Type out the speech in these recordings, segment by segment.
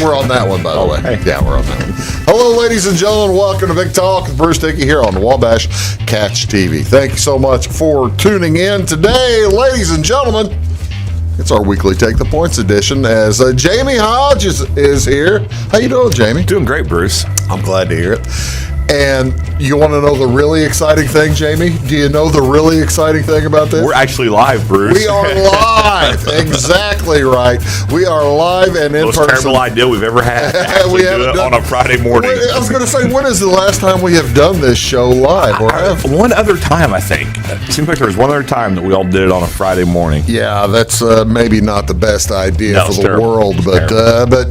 We're on that one, by the way. Hey. Yeah, we're on that one. Hello, ladies and gentlemen. Welcome to Big Talk with Bruce Dickey here on Wabash Catch TV. Thank you so much for tuning in today, ladies and gentlemen. It's our weekly Take the Points edition as Jamey Hodges is here. How you doing, Jamey? Doing great, Bruce. I'm glad to hear it. And you want to know the really exciting thing, Jamey? Do you know the really exciting thing about this? We're actually live, Bruce. We are live. Exactly right. We are live and in Most person. terrible idea we've ever had. We We do it on a Friday morning. I was going to say, when is the last time we have done this show live? One other time, I think. It seems like there was one other time that we all did it on a Friday morning. Yeah, that's maybe not the best idea No, for it's the terrible. world, but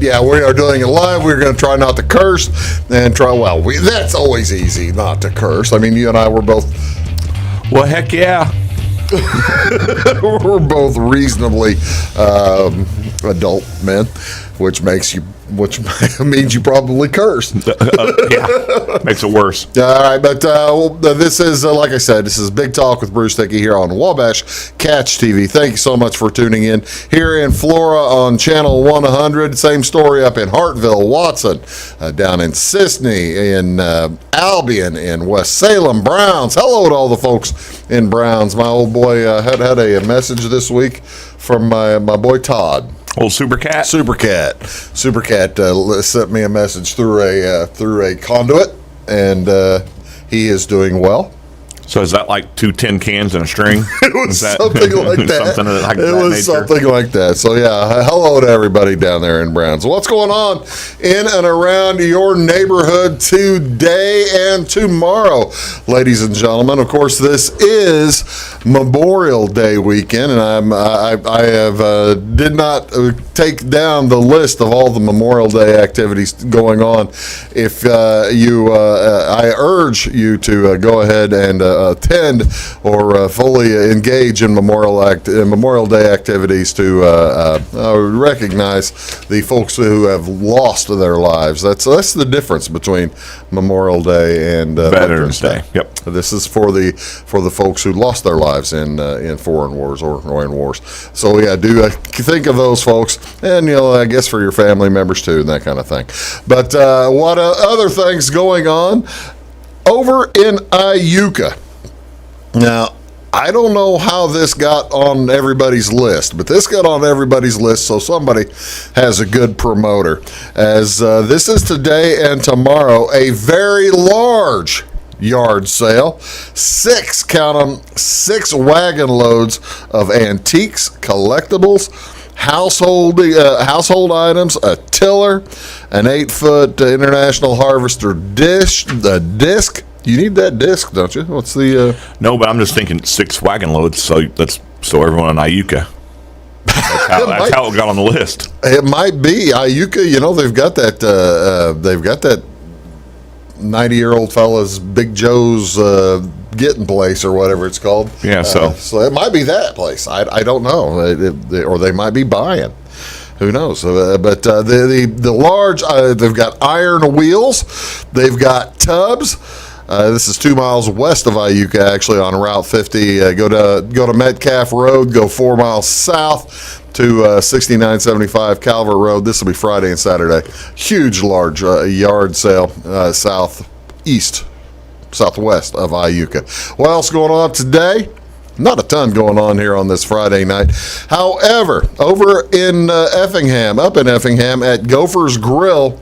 yeah, we are doing it live. We're going to try not to curse and try. Well, that's always easy not to curse. I mean, you and I were both. Well, heck yeah. We're both reasonably adult men, which means you probably curse. Yeah, makes it worse. All right, but this is, like I said, this is Big Talk with Bruce Dickey here on Wabash Catch TV. Thank you so much for tuning in here in Flora on Channel 100. Same story up in Hartville, Watson, down in Sisney, in Albion, in West Salem, Browns. Hello to all the folks in Browns. My old boy had a message this week from my boy Todd. Old Super Cat. Supercat sent me a message through a conduit, and he is doing well. So is that like 2 tin cans and a string? It was something like that. Something like that. So yeah, hello to everybody down there in Browns. What's going on in and around your neighborhood today and tomorrow, ladies and gentlemen? Of course, this is Memorial Day weekend, and I did not take down the list of all the Memorial Day activities going on. If I urge you to go ahead and attend or fully engage in Memorial Day activities to recognize the folks who have lost their lives. That's the difference between Memorial Day and Veterans Day. Yep. This is for the folks who lost their lives in foreign wars or in wars. So yeah, do think of those folks, and I guess for your family members too, and that kind of thing. But what other things going on over in Iuka? Now, I don't know how this got on everybody's list, but this got on everybody's list, so somebody has a good promoter. As this is today and tomorrow, a very large yard sale. 6 wagon loads of antiques, collectibles, household items, a tiller, an 8-foot International Harvester disc. You need that disc, don't you? What's the... No, but I'm just thinking 6 wagon loads, so everyone in Iuka. That's how it got on the list. It might be Iuka. They've got that 90-year-old fella's Big Joe's getting place or whatever it's called. Yeah, so it might be that place. I don't know, or they might be buying. Who knows? But the large, they've got iron wheels, they've got tubs. This is 2 miles west of Iuka, actually, on Route 50. Go to Metcalf Road, go 4 miles south to 6975 Calvert Road. This will be Friday and Saturday. Huge, large yard sale southwest of Iuka. What else going on today? Not a ton going on here on this Friday night. However, over in Effingham, at Gopher's Grill,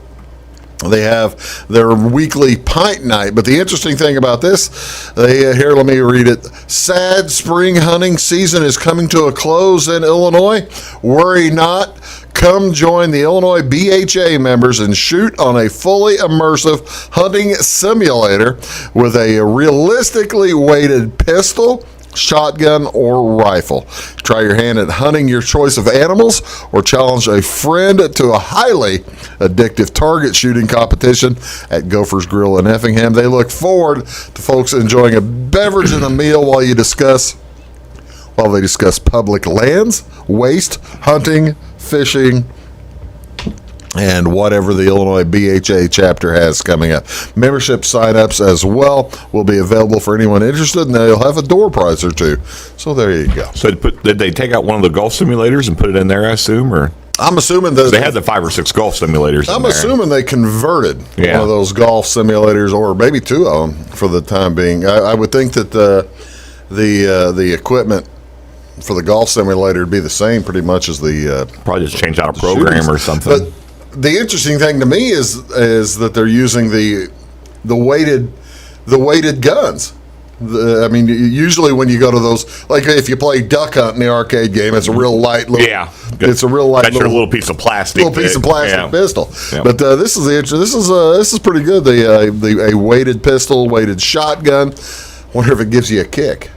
they have their weekly pint night. But the interesting thing about this, let me read it. Sad spring hunting season is coming to a close in Illinois. Worry not. Come join the Illinois BHA members and shoot on a fully immersive hunting simulator with a realistically weighted pistol, shotgun, or rifle. Try your hand at hunting your choice of animals or challenge a friend to a highly addictive target shooting competition at Gopher's Grill in Effingham. They look forward to folks enjoying a beverage and a meal while they discuss public lands, waste, hunting, fishing, and whatever the Illinois BHA chapter has coming up. Membership sign-ups as well will be available for anyone interested, and they'll have a door prize or two. So there you go. So did they take out one of the golf simulators and put it in there, I assume, or? I'm assuming that They had the 5 or 6 golf simulators. I'm assuming they converted one Yeah. of those golf simulators, or maybe 2 of them, for the time being. I would think that the equipment for the golf simulator would be the same pretty much as the probably just change out a program or something. But the interesting thing to me is that they're using the weighted guns. I mean, usually when you go to those, like if you play duck hunt in the arcade game, it's a real light little. Yeah, it's a real light Got your little piece of plastic. little piece of plastic pistol. Yeah. But this is pretty good. A weighted pistol, weighted shotgun. Wonder if it gives you a kick.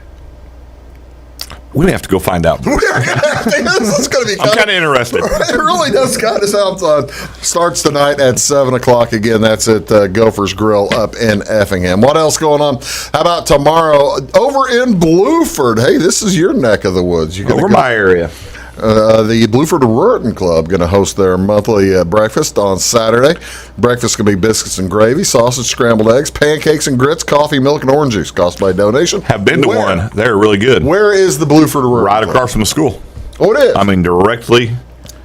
We have to go find out. I think this is going to be. I'm kind of interested. It really does kind of sound fun. Starts tonight at 7:00. Again, that's at Gopher's Grill up in Effingham. What else going on? How about tomorrow over in Blueford? Hey, this is your neck of the woods. You Over my area. The Blueford Rurton Club going to host their monthly breakfast on Saturday. Breakfast going to be biscuits and gravy, sausage, scrambled eggs, pancakes and grits, coffee, milk, and orange juice. Cost by donation. Have been to one. They're really good. Where is the Blueford Rurton Right Club? across from the school. Oh, it is? I mean, directly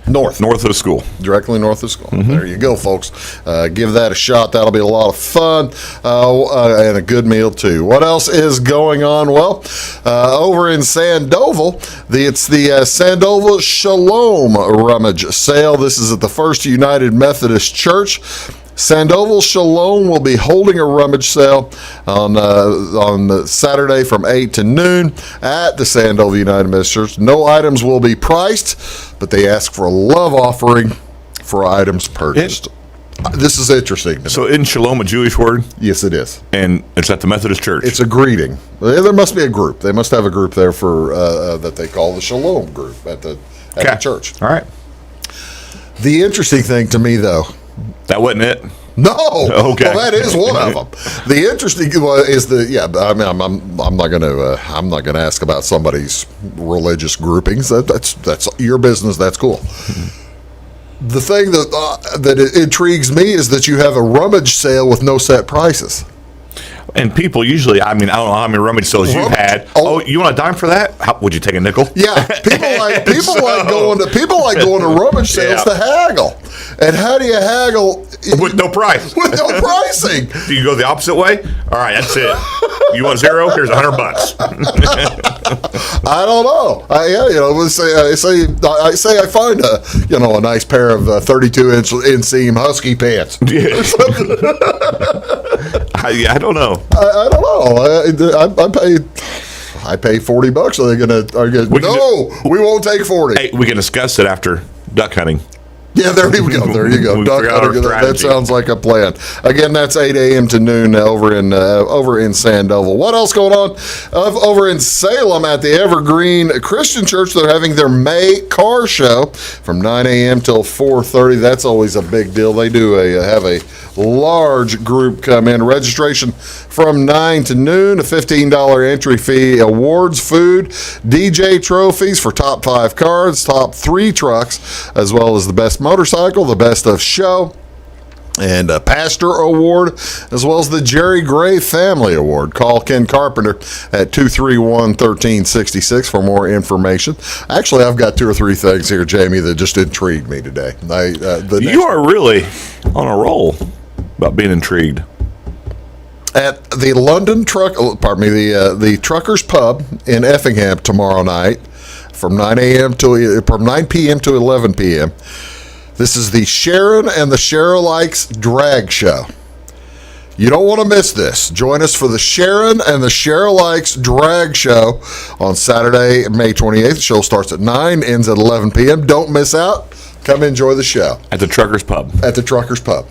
north of the school. Directly north of school. There you go, folks. Give that a shot. That'll be a lot of fun and a good meal, too. What else is going on? Well, over in Sandoval, it's the Sandoval Shalom Rummage sale. This is at the First United Methodist Church. Sandoval Shalom will be holding a rummage sale on Saturday from 8 to noon at the Sandoval United Methodist Church. No items will be priced, but they ask for a love offering for items purchased. This is interesting. So isn't Shalom a Jewish word? Yes, it is. And it's at the Methodist Church. It's a greeting. There must be a group. They must have a group there for that they call the Shalom group at the church. All right. The interesting thing to me, though, that wasn't it. no. Okay. Well, that is one of them. The interesting is I mean, I'm not gonna ask about somebody's religious groupings. That's your business. That's cool. The thing that intrigues me is that you have a rummage sale with no set prices. And people usually, I mean, I don't know how many rummage sales you've had. Oh, you want a dime for that? Would you take a nickel? Yeah, people like going to rummage sales to haggle. And how do you haggle with no price? With no pricing. Do you go the opposite way? All right, that's it. You want $0? Here's $100. I don't know. I say I find a nice pair of 32-inch inseam husky pants. Yeah. I don't know. I don't know. I pay $40. Are they gonna? We won't take 40. Hey, we can discuss it after duck hunting. Yeah, there you go. There you go. That sounds like a plan. Again, that's 8 a.m. to noon over in Sandoval. What else going on? Over in Salem at the Evergreen Christian Church, they're having their May car show from 9 a.m. till 4:30. That's always a big deal. They do have a large group come in. Registration from 9 to noon. A $15 entry fee. Awards, food, DJ trophies for top 5 cars, top 3 trucks, as well as the best motorcycle, the best of show, and a pastor award, as well as the Jerry Grape Family Award. Call Ken Carpenter at 231-1366 for more information. Actually, I've got 2 or 3 things here, Jamie, that just intrigued me today. You are really on a roll about being intrigued. At the the Truckers Pub in Effingham tomorrow night from 9 p.m. to 11 p.m. This is the Sharon and the Sharelikes Drag Show. You don't want to miss this. Join us for the Sharon and the Sharelikes Drag Show on Saturday, May 28th. The show starts at 9, ends at 11 p.m. Don't miss out. Come enjoy the show. At the Truckers Pub. At the Truckers Pub.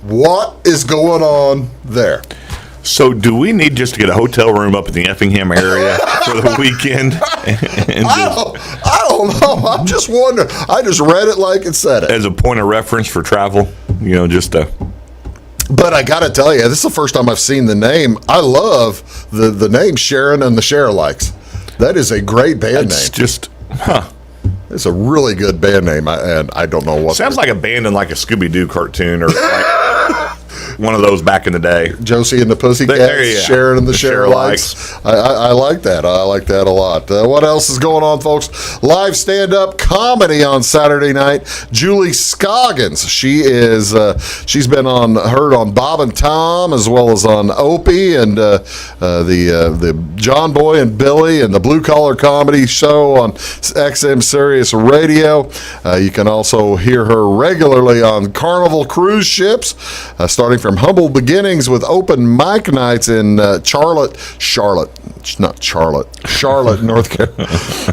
What is going on there? So do we need just to get a hotel room up in the Effingham area for the weekend? I don't know. I'm just wondering. I just read it like it said it. As a point of reference for travel, just to... But I got to tell you, this is the first time I've seen the name. I love the name Sharon and the Sharelikes. That is a great band name. Just, It's a really good band name, and I don't know what. Sounds like a band in like a Scooby-Doo cartoon or like one of those back in the day. Josie and the Pussycats, Sharon and the Share-alikes. I like that. I like that a lot. What else is going on, folks? Live stand-up comedy on Saturday night. Julie Scoggins. She's been heard on Bob and Tom as well as on Opie and the John Boy and Billy and the Blue Collar Comedy Show on XM Sirius Radio. You can also hear her regularly on Carnival cruise ships, starting from humble beginnings with open mic nights in Charlotte, North Carolina.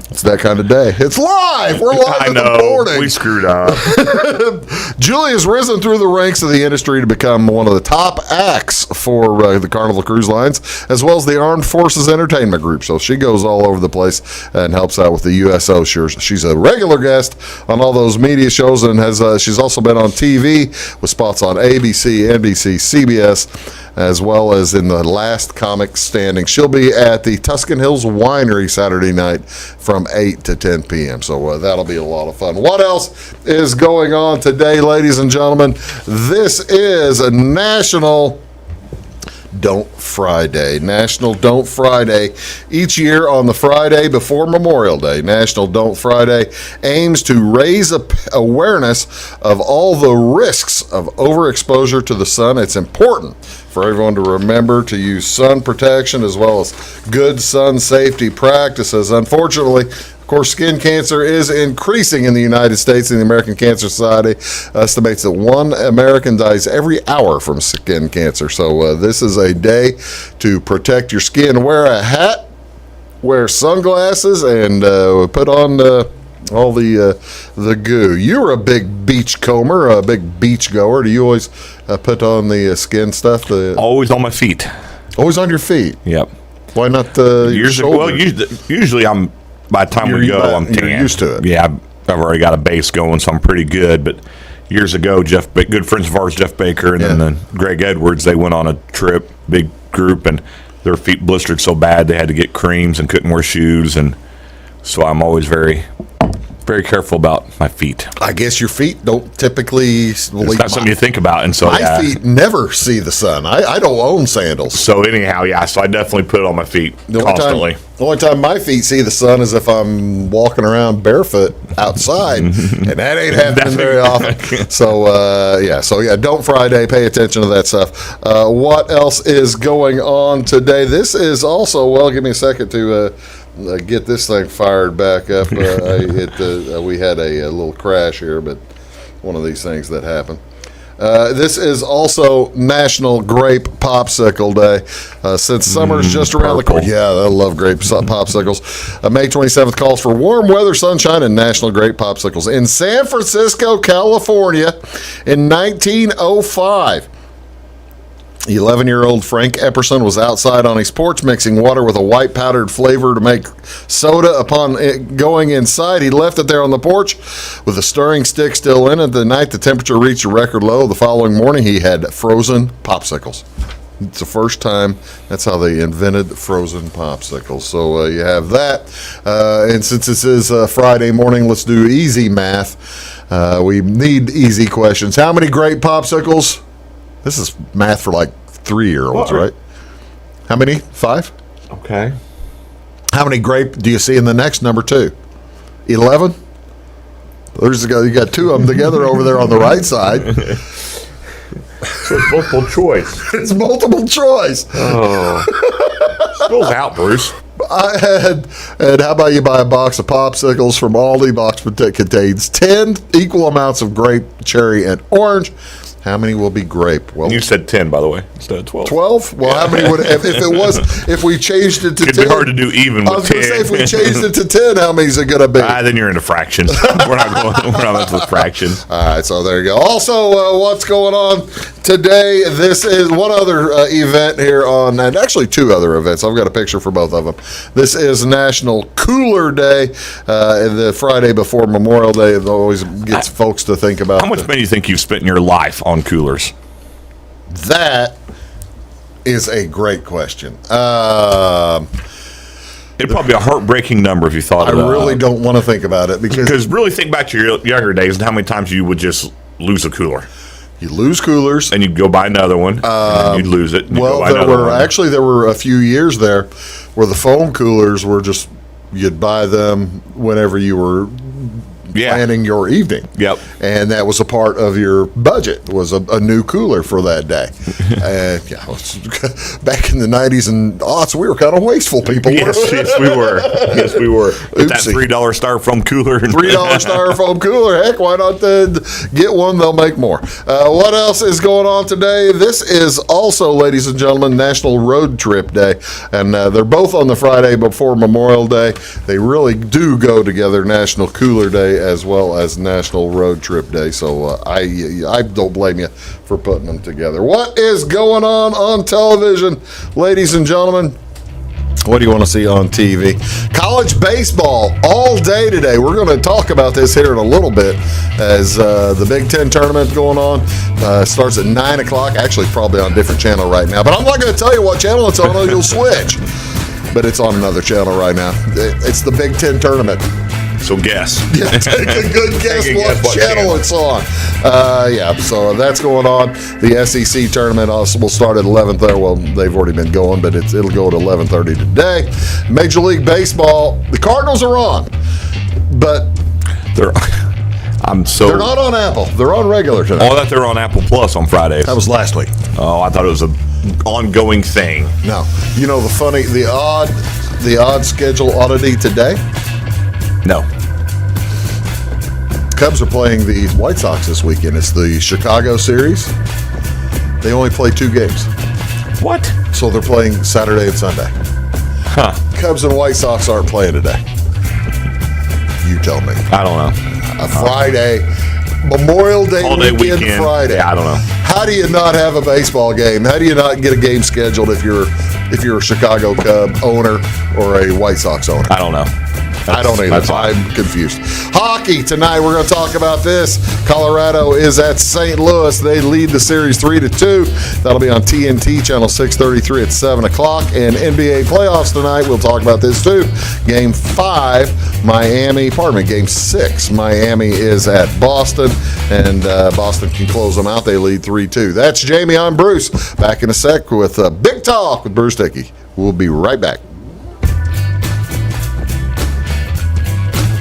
It's that kind of day. It's live. We're live in the morning. We screwed up. Julie has risen through the ranks of the industry to become one of the top acts for the Carnival Cruise Lines, as well as the Armed Forces Entertainment Group. So she goes all over the place and helps out with the USO. She's a regular guest on all those media shows, and she's also been on TV with spots on ABC, NBC, CBS, as well as in the Last Comic Standing. She'll be at the Tuscan Hills Winery Saturday night from 8 to 10 p.m. So that'll be a lot of fun. What else is going on today, ladies and gentlemen? This is a National Don't Fry Day. National Don't Fry Day. Each year on the Friday before Memorial Day, National Don't Fry Day aims to raise awareness of all the risks of overexposure to the sun. It's important for everyone to remember to use sun protection as well as good sun safety practices. Unfortunately, of course, skin cancer is increasing in the United States, and the American Cancer Society estimates that 1 American dies every hour from skin cancer. So this is a day to protect your skin. Wear a hat, wear sunglasses, and put on all the goo. You're a big beach comber, a big beach goer. Do you always put on the skin stuff? Always on my feet. Always on your feet? Yep. Why not your shoulders? Well, usually by the time we go, I'm tan. You're used to it. Yeah, I've already got a base going, so I'm pretty good. But years ago, good friends of ours, Jeff Baker and then Greg Edwards, they went on a trip, big group, and their feet blistered so bad they had to get creams and couldn't wear shoes. And so I'm always very, very careful about my feet. I guess your feet don't typically. It's not something you think about, and so my feet never see the sun. I don't own sandals. So anyhow, so I definitely put it on my feet constantly. The only time my feet see the sun is if I'm walking around barefoot outside, and that ain't happening very often. So Don't Friday. Pay attention to that stuff. What else is going on today? This is also give me a second to. Get this thing fired back up. We had a little crash here, but one of these things that happen. This is also National Grape Popsicle Day. Since summer's just around the corner. Yeah, I love grape popsicles. May 27th calls for warm weather, sunshine, and National Grape Popsicles. In San Francisco, California, in 1905, 11-year-old Frank Epperson was outside on his porch mixing water with a white powdered flavor to make soda. Upon going inside, he left it there on the porch with the stirring stick still in it. The night the temperature reached a record low, the following morning he had frozen popsicles. It's the first time. That's how they invented frozen popsicles. So you have that. And since this is Friday morning, let's do easy math. We need easy questions. How many grape popsicles? This is math for like 3-year-olds, right? How many? 5? Okay. How many grape do you see in the next number 2? 11? You got 2 of them together over there on the right side. So it's multiple choice. It's multiple choice. Oh. Spills out, Bruce. And how about you buy a box of popsicles from Aldi? Box contains 10 equal amounts of grape, cherry, and orange. How many will be grape? Well, you said 10, by the way, instead of 12. 12? Well, how many would if we changed it to 10? It'd be hard to do even with 10. I was going to say, if we changed it to 10, how many is it going to be? Then you're into fractions. We're not with fractions. All right, so there you go. Also, what's going on today? This is one other event here and actually 2 other events. I've got a picture for both of them. This is National Cooler Day, the Friday before Memorial Day. It always gets folks to think about. How much money do you think you've spent in your life on coolers? That is a great question. It'd probably be a heartbreaking number if you thought about it. I really don't want to think about it because really think back to your younger days and how many times you would just lose a cooler. You lose coolers. And you'd go buy another one, and you'd lose it. And Well, there were a few years there where the foam coolers were just, you'd buy them whenever you were planning your evening. Yep. And that was a part of your budget, was a new cooler for that day. And back in the 90s and aughts, we were kind of wasteful people. Yes, we were. Yes, we were. With that $3 styrofoam cooler. $3 styrofoam cooler. Heck, why not get one? They'll make more. What else is going on today? This is also, ladies and gentlemen, National Road Trip Day. And they're both on the Friday before Memorial Day. They really do go together, National Cooler Day as well as National Road Trip Day. So I don't blame you for putting them together. What is going on television, ladies and gentlemen? What do you want to see on TV? College baseball all day today. We're going to talk about this here in a little bit as the Big Ten tournament going on. Starts at 9 o'clock. Actually, probably on a different channel right now. But I'm not going to tell you what channel it's on or you'll switch. But it's on another channel right now. It's the Big Ten tournament. So guess. Yeah, take a good guess what channel it's on. So that's going on. The SEC tournament also will start at 11:30. Well, they've already been going, but it'll go to 11:30 today. Major League Baseball, the Cardinals are on, but they're not on Apple. They're on regular today. Oh, I thought they were on Apple Plus on Fridays. That was last week. Oh, I thought it was an ongoing thing. No. You know the odd schedule oddity today? No. Cubs are playing the White Sox this weekend. It's the Chicago series. They only play 2 games. What? So they're playing Saturday and Sunday. Huh. Cubs and White Sox aren't playing today. You tell me. I don't know. A Friday, Memorial Day weekend Friday. Yeah, I don't know. How do you not have a baseball game? How do you not get a game scheduled if you're a Chicago Cub owner or a White Sox owner? I don't know. I don't either. I'm confused. Hockey tonight. We're going to talk about this. Colorado is at St. Louis. They lead the series 3-2. That'll be on TNT channel 633 at 7 o'clock. And NBA playoffs tonight. We'll talk about this too. Game 5, Game 6, Miami is at Boston, and Boston can close them out. They lead 3-2. That's Jamey. I'm Bruce. Back in a sec with Big Talk with Bruce Dickey. We'll be right back.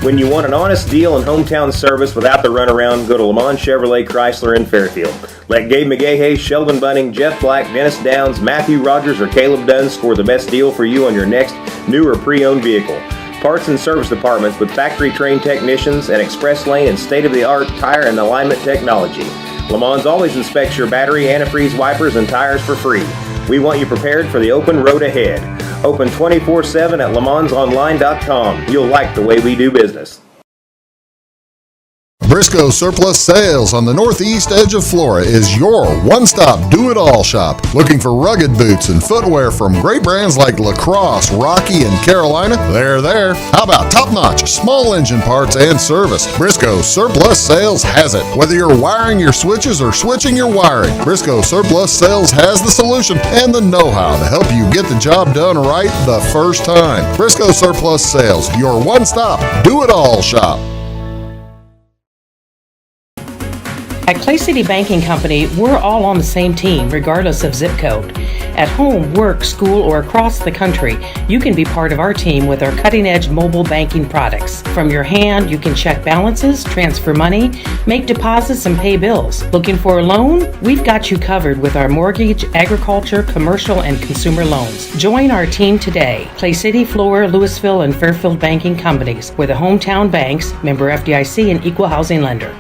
When you want an honest deal and hometown service without the runaround, go to Lamont Chevrolet Chrysler in Fairfield. Let Gabe McGahey, Sheldon Bunning, Jeff Black, Dennis Downs, Matthew Rogers, or Caleb Dunn score the best deal for you on your next new or pre-owned vehicle. Parts and service departments with factory-trained technicians and express lane and state-of-the-art tire and alignment technology. Lamont always inspects your battery, antifreeze, wipers, and tires for free. We want you prepared for the open road ahead. Open 24/7 at LeMansOnline.com. You'll like the way we do business. Briscoe Surplus Sales on the northeast edge of Flora is your one-stop do-it-all shop. Looking for rugged boots and footwear from great brands like Lacrosse, Rocky, and Carolina? They're there. How about top-notch small engine parts and service? Briscoe Surplus Sales has it. Whether you're wiring your switches or switching your wiring, Briscoe Surplus Sales has the solution and the know-how to help you get the job done right the first time. Briscoe Surplus Sales, your one-stop do-it-all shop. At Clay City Banking Company, we're all on the same team, regardless of zip code. At home, work, school, or across the country, you can be part of our team with our cutting-edge mobile banking products. From your hand, you can check balances, transfer money, make deposits, and pay bills. Looking for a loan? We've got you covered with our mortgage, agriculture, commercial, and consumer loans. Join our team today. Clay City, Flora, Louisville, and Fairfield Banking Companies. We're the hometown banks, member FDIC, and equal housing lender.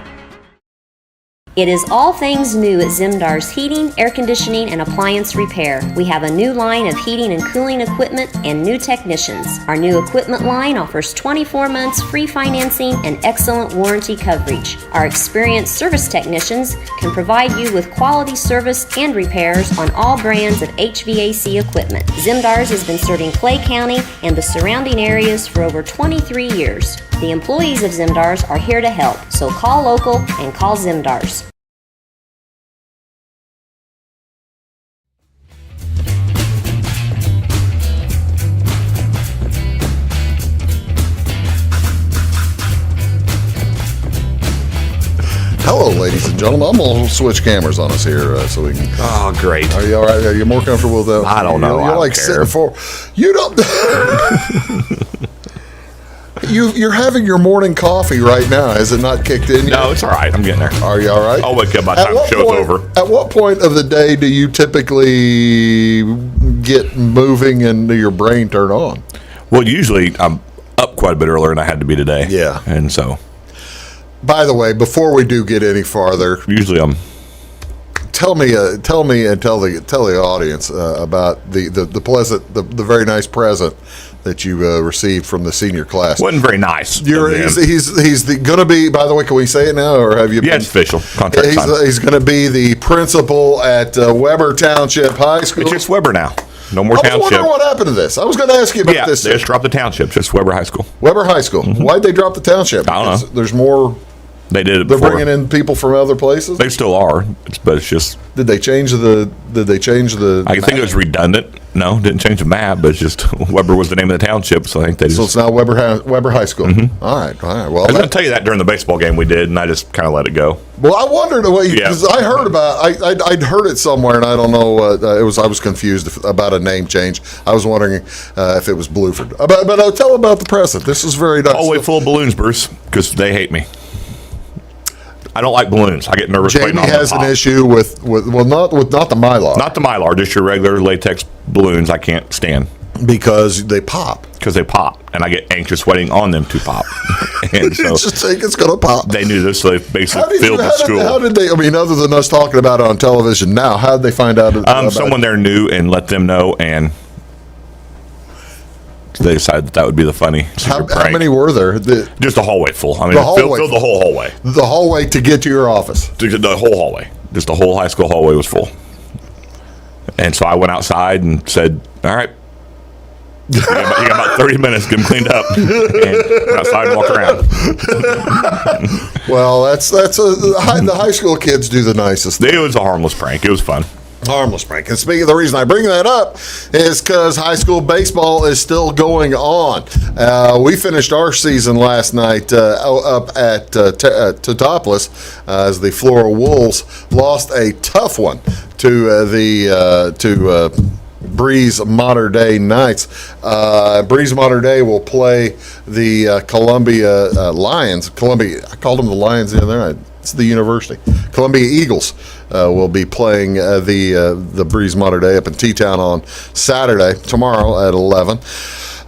It is all things new at Zimdar's Heating, Air Conditioning, and Appliance Repair. We have a new line of heating and cooling equipment and new technicians. Our new equipment line offers 24 months free financing and excellent warranty coverage. Our experienced service technicians can provide you with quality service and repairs on all brands of HVAC equipment. Zimdar's has been serving Clay County and the surrounding areas for over 23 years. The employees of Zimdar's are here to help, so call local and call Zimdar's. Hello, ladies ladies and gentlemen. I'm going to switch cameras on us here so we can. Oh, great. Are you all right? Are you more comfortable with that? I don't know. You're I like don't sitting care. for. You don't. You're having your morning coffee right now. Has it not kicked in yet? No, it's all right. I'm getting there. Are you all right? I'll wake up by the time the show's over. At what point of the day do you typically get moving and your brain turn on? Well, usually I'm up quite a bit earlier than I had to be today. Yeah. And so By the way, before we do get any farther, usually I'm. tell me and tell the audience about the pleasant, the very nice present that you received from the senior class. Wasn't very nice. He's going to be. By the way, can we say it now, or have you? Yeah, it's official. Contract signed. He's going to be the principal at Weber Township High School. It's just Weber now. No more I was township. wondering what happened to this. I was going to ask you about Yeah, this. they just dropped the township. Just Weber High School. Weber High School. Why'd they drop the township? I don't know. Because there's more. They did it They're before. bringing in people from other places. They still are, but it's just. Did they change the? I think it was redundant. No, didn't change the map, but it's just Weber was the name of the township, so I think they just. So it's now Weber High School. All right. Well, I was going to tell you that during the baseball game we did, and I just kind of let it go. Well, I wondered because I heard about. I'd heard it somewhere, and I don't know. It was. I was confused about a name change. I was wondering if it was Bluford. But tell about the present. This is very nice. All the way full of balloons, Bruce, because they hate me. I don't like balloons. I get nervous waiting Jamey on has them to an pop. issue with not the Mylar. Not the Mylar, just your regular latex balloons. I can't stand because they pop. because they pop, and I get anxious waiting on them to pop. And so Just think it's going to pop. they knew this, so they basically filled the school. How did they? I mean, other than us talking about it on television now, how did they find out? About Someone there knew and let them know, and they decided that would be the funny secret How prank. many were there? Just a hallway full. I mean, The it hallway filled the whole hallway. The hallway to get to your office. The whole hallway. Just the whole high school hallway was full. And so I went outside and said, all right, you got about 30 minutes to get them cleaned up. And went outside and walk around. Well, the high school kids do the nicest thing. It was a harmless prank. It was fun. Harmless prank. And speaking of the reason I bring that up is because high school baseball is still going on. We finished our season last night up at Totopolis as the Flora Wolves lost a tough one to Breeze Mater Dei Knights. Breeze Mater Dei will play the Columbia Lions. I called them the Lions the other night. It's the university. Columbia Eagles will be playing the Breeze Mater Dei up in T-Town on Saturday, tomorrow at 11.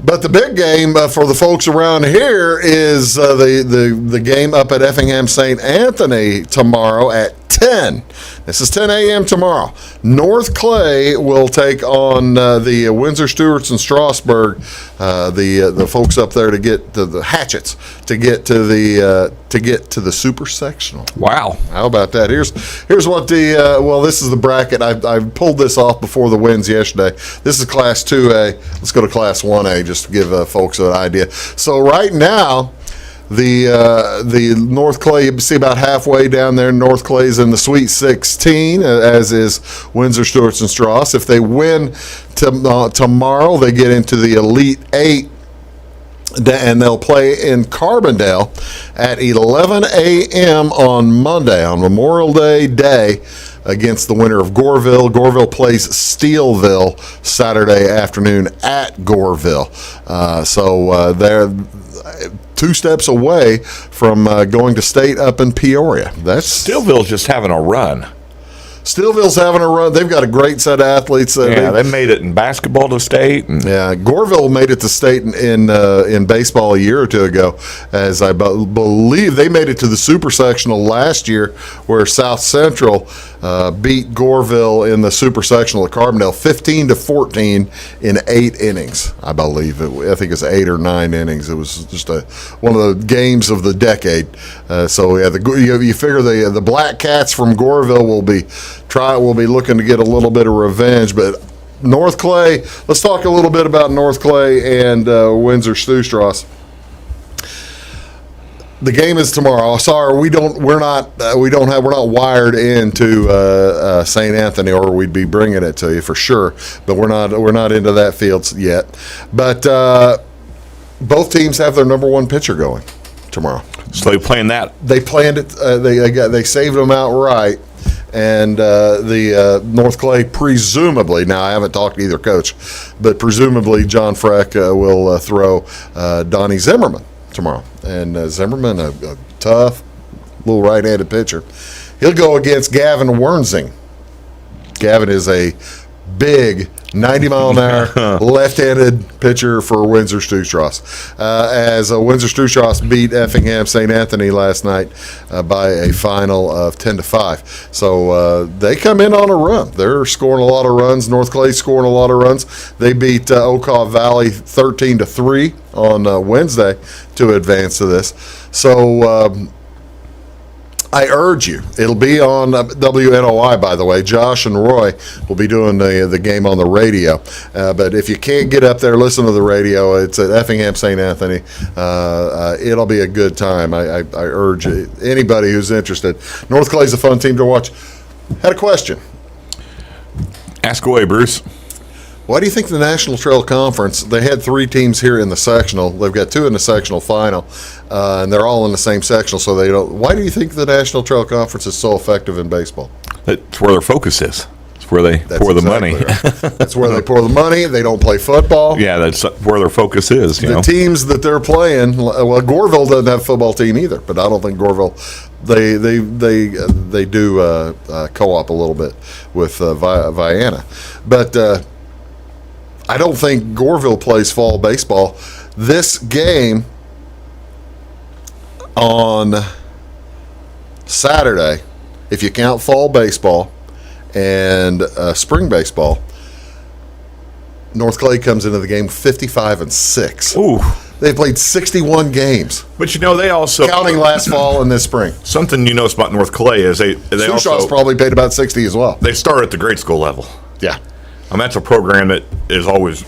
But the big game for the folks around here is the game up at Effingham St. Anthony tomorrow at 10. This is 10 a.m. tomorrow. North Clay will take on the Windsor Stewarts and Strasburg, the folks up there to get to the Hatchets to get to the Super Sectional. Wow. How about that? Here's what this is the bracket. I pulled this off before the wins yesterday. This is Class 2A. Let's go to Class 1A just to give folks an idea. So right now, the North Clay, you see about halfway down there. North Clay's in the Sweet 16, as is Windsor Stewarts and Strauss. If they win tomorrow, they get into the Elite 8. And they'll play in Carbondale at 11 a.m. on Monday, on Memorial Day, against the winner of Goreville. Goreville plays Steelville Saturday afternoon at Goreville. So they're 2 steps away from going to state up in Peoria. Steelville's just having a run. Steelville's having a run. They've got a great set of athletes. They made it in basketball to state. Yeah, Goreville made it to state in baseball a year or two ago, as I believe they made it to the Super Sectional last year, where South Central beat Goreville in the Super Sectional at Carbondale 15-14 in 8 innings. I believe I think it's 8 or 9 innings. It was just one of the games of the decade. So yeah, you figure the Black Cats from Goreville will be looking to get a little bit of revenge, but North Clay. Let's talk a little bit about North Clay and Windsor Stew-Strauss. The game is tomorrow. Sorry, we're not wired into St. Anthony, or we'd be bringing it to you for sure. But we're not into that field yet. But both teams have their number one pitcher going tomorrow. So they planned that. They planned it. They saved them outright. And the North Clay presumably, now I haven't talked to either coach, but presumably John Freck will throw Donnie Zimmerman tomorrow. And Zimmerman, a tough little right-handed pitcher. He'll go against Gavin Wernsing. Gavin is a big 90-mile-an-hour left-handed pitcher for Windsor Stewstraws. As Windsor Stewstraws beat Effingham St. Anthony last night by a final of 10-5. So they come in on a run. They're scoring a lot of runs. North Clay scoring a lot of runs. They beat Okaw Valley 13-3 on Wednesday to advance to this. So I urge you. It'll be on WNOI, by the way. Josh and Roy will be doing the game on the radio. But if you can't get up there, listen to the radio. It's at Effingham St. Anthony. It'll be a good time. I urge anybody who's interested. North Clay's a fun team to watch. Had a question. Ask away, Bruce. Why do you think the National Trail Conference, they had 3 teams here in the sectional. They've got 2 in the sectional final, and they're all in the same sectional, so they don't. Why do you think the National Trail Conference is so effective in baseball? That's where their focus is. It's where they pour the money. Right. That's where they pour the money. They don't play football. Yeah, that's where their focus is. The teams that they're playing, well, Goreville doesn't have a football team either, but I don't think Goreville, they do co-op a little bit with Vienna. But I don't think Goreville plays fall baseball. This game on Saturday, if you count fall baseball and spring baseball, North Clay comes into the game 55-6. Ooh. They played 61 games. But they also counting last fall and this spring. Something you notice about North Clay is they also probably paid about 60 as well. They start at the grade school level. Yeah. That's a program that is always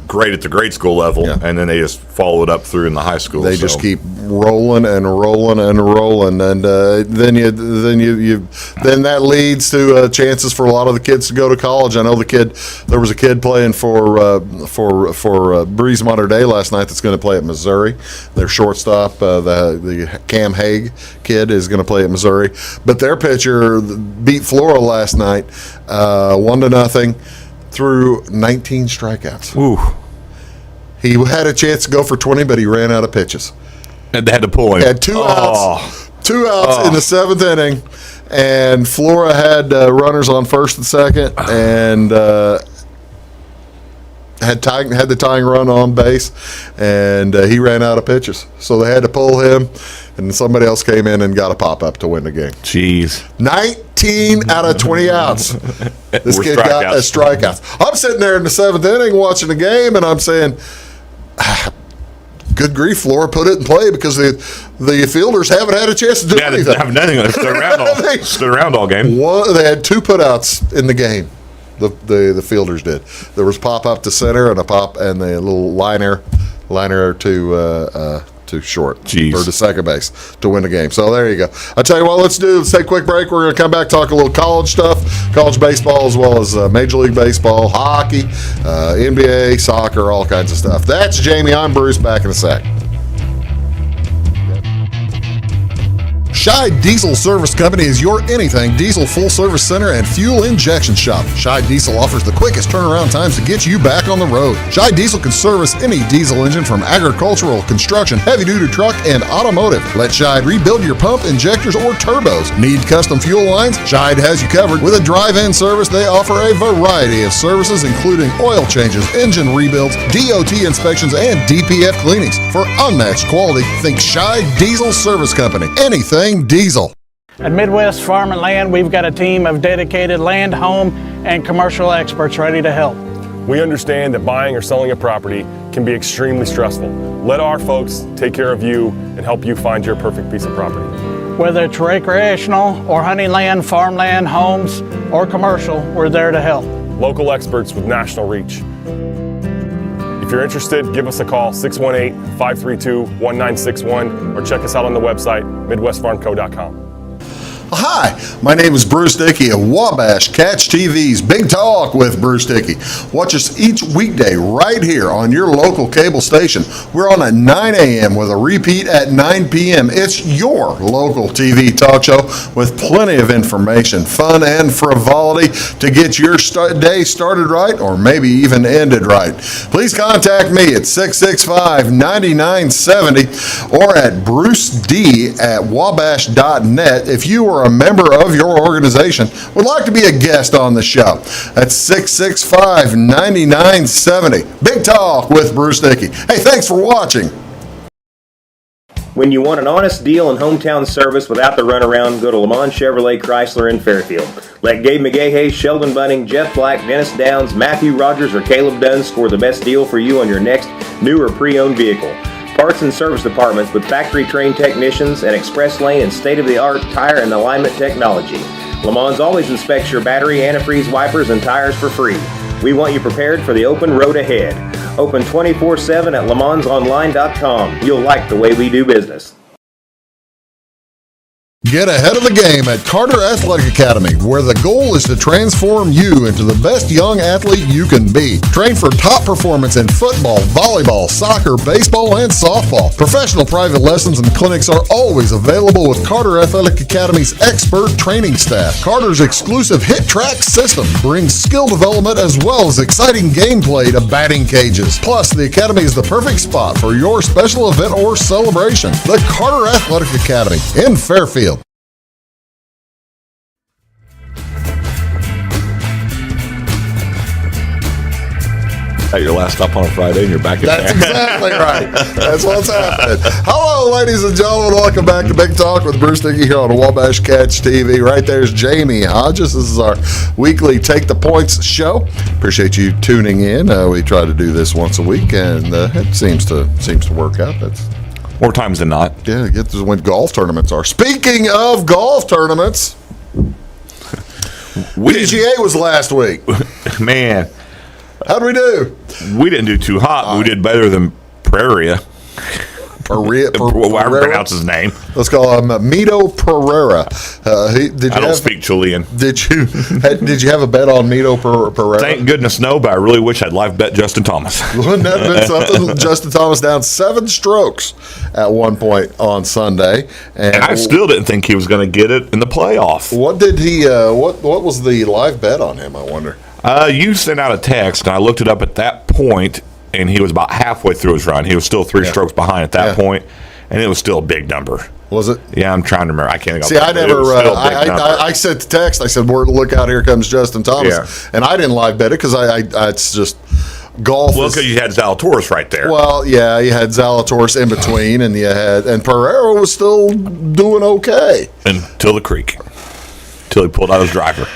great at the grade school level, and then they just follow it up through in the high school. They just keep rolling and rolling and rolling, and then that leads to chances for a lot of the kids to go to college. I know there was a kid playing for Breeze Mater Dei last night that's going to play at Missouri. Their shortstop, the Cam Haig kid, is going to play at Missouri, but their pitcher beat Flora last night 1-0 through 19 strikeouts. Ooh. He had a chance to go for 20, but he ran out of pitches. And they had to pull him. He had 2 outs. 2 outs in the 7th inning, and Flora had runners on first and second, and had the tying run on base, and he ran out of pitches. So they had to pull him, and somebody else came in and got a pop-up to win the game. Jeez. 19 out of 20 outs. This kid got a strikeout. I'm sitting there in the 7th inning watching the game, and I'm saying, good grief, Flora, put it in play, because the fielders haven't had a chance to do anything. They haven't done anything. Stood around all game. They had 2 putouts in the game. The fielders did. There was pop up to center and the little liner to short. Jeez. Or to second base to win the game. So there you go. I tell you what, let's take a quick break. We're going to come back, talk a little college stuff, college baseball, as well as Major League Baseball, hockey, NBA, soccer, all kinds of stuff. That's Jamey. I'm Bruce. Back in a sec. Scheid Diesel Service Company is your anything diesel full service center and fuel injection shop. Scheid Diesel offers the quickest turnaround times to get you back on the road. Scheid Diesel can service any diesel engine from agricultural, construction, heavy-duty truck, and automotive. Let Scheid rebuild your pump, injectors, or turbos. Need custom fuel lines? Scheid has you covered. With a drive-in service, they offer a variety of services, including oil changes, engine rebuilds, DOT inspections, and DPF cleanings. For unmatched quality, think Scheid Diesel Service Company. Anything diesel. At Midwest Farm and Land, we've got a team of dedicated land, home, and commercial experts ready to help. We understand that buying or selling a property can be extremely stressful. Let our folks take care of you and help you find your perfect piece of property. Whether it's recreational or hunting land, farmland, homes, or commercial, we're there to help. Local experts with national reach. If you're interested, give us a call, 618-532-1961, or check us out on the website, MidwestFarmCo.com. Hi, my name is Bruce Dickey of Wabash Catch TV's Big Talk with Bruce Dickey. Watch us each weekday right here on your local cable station. We're on at 9 a.m. with a repeat at 9 p.m. It's your local TV talk show with plenty of information, fun, and frivolity to get your day started right or maybe even ended right. Please contact me at 665-9970 or at bruced@wabash.net if you or a member of your organization would like to be a guest on the show. That's 665-9970. Big Talk with Bruce Dickey. Hey, thanks for watching. When you want an honest deal and hometown service without the runaround, go to Lamont Chevrolet Chrysler in Fairfield. Let Gabe McGahey, Sheldon Bunning, Jeff Black, Dennis Downs, Matthew Rogers, or Caleb Dunn score the best deal for you on your next new or pre-owned vehicle. Parts and service departments with factory-trained technicians and express lane and state-of-the-art tire and alignment technology. Lamont always inspects your battery, antifreeze, wipers, and tires for free. We want you prepared for the open road ahead. Open 24/7 at LeMansOnline.com. You'll like the way we do business. Get ahead of the game at Carter Athletic Academy, where the goal is to transform you into the best young athlete you can be. Train for top performance in football, volleyball, soccer, baseball, and softball. Professional private lessons and clinics are always available with Carter Athletic Academy's expert training staff. Carter's exclusive Hit Track system brings skill development as well as exciting gameplay to batting cages. Plus, the Academy is the perfect spot for your special event or celebration. The Carter Athletic Academy in Fairfield. At your last stop on a Friday and you're back in That's there. exactly right. That's what's happening. Hello, ladies and gentlemen. Welcome back to Big Talk with Bruce Dickey here on Wabash Catch TV. Right there's Jamey Hodges. This is our weekly Take the Points show. Appreciate you tuning in. We try to do this once a week, and it seems to work out. That's More times than not. yeah. Get to when golf tournaments are. Speaking of golf tournaments, PGA was last week. Man, How'd we do? we didn't do too hot, but we did better than Prairie. However pronounce his name. Let's call him Mito Pereira. I don't speak Chilean. Did you have a bet on Mito Pereira? Thank goodness no, but I really wish I'd live bet Justin Thomas. Wouldn't that have been something? Justin Thomas down 7 strokes at one point on Sunday, And I still didn't think he was going to get it in the playoff. What did he? What was the live bet on him? I wonder. You sent out a text, and I looked it up at that point, and he was about halfway through his run. He was still 3 strokes behind at that point, and it was still a big number. Was it? Yeah, I'm trying to remember. I can't See, I never. I sent the text. I said, "Look out! Here comes Justin Thomas," Yeah. and I didn't live bet it because it's just golf. Well, because you had Zalatoris right there. Well, yeah, you had Zalatoris in between, and and Pereira was still doing okay Until the creek. Until he pulled out his driver.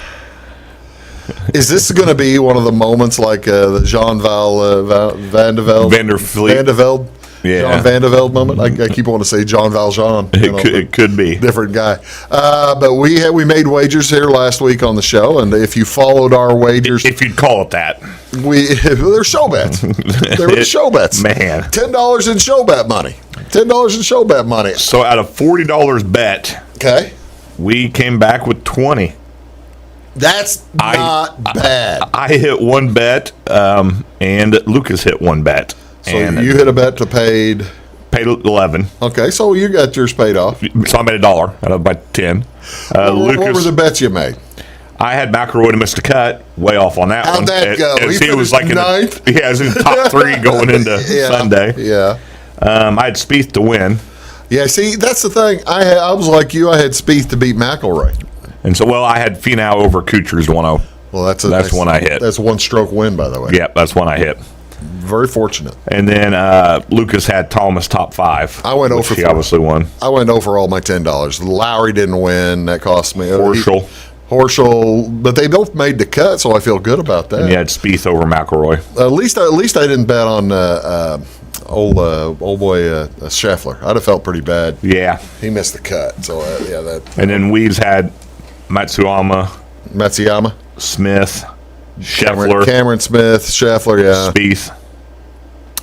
Is this going to be one of the moments like the Jean Vandevelde? Yeah. John Vandevelde moment. I keep wanting to say John Valjean. It could be. Different guy. But we made wagers here last week on the show, and if you followed our wagers, If you'd call it that. they're show bets. They were show bets. Man. $10 in show bet money. $10 in show bet money. So out of $40 bet, Okay. we came back with 20. That's not bad. I hit one bet, and Lucas hit one bet. So and you hit a bet to paid 11. Okay, so you got yours paid off. So I made $1 out of my 10. What were the bets you made? I had McElroy to miss the cut, way off on that one. How'd that go? He was like ninth? he was in the top 3 going into Sunday. Yeah. I had Spieth to win. Yeah, see, that's the thing. I was like you. I had Spieth to beat McElroy. And so, I had Finau over Kuchar's 1-0. Well, that's one I hit. That's 1-stroke win, by the way. Yep, that's one I hit. Very fortunate. And then Lucas had Thomas top 5. I went over. He obviously won. I went over all my $10. Lowry didn't win. That cost me. Horschel, but they both made the cut, so I feel good about that. And you had Spieth over McElroy. At least I didn't bet on old boy Scheffler. I'd have felt pretty bad. Yeah. He missed the cut. So that. And then Weaves had Matsuyama, Smith, Scheffler, Cameron Smith, Scheffler, yeah. Spieth.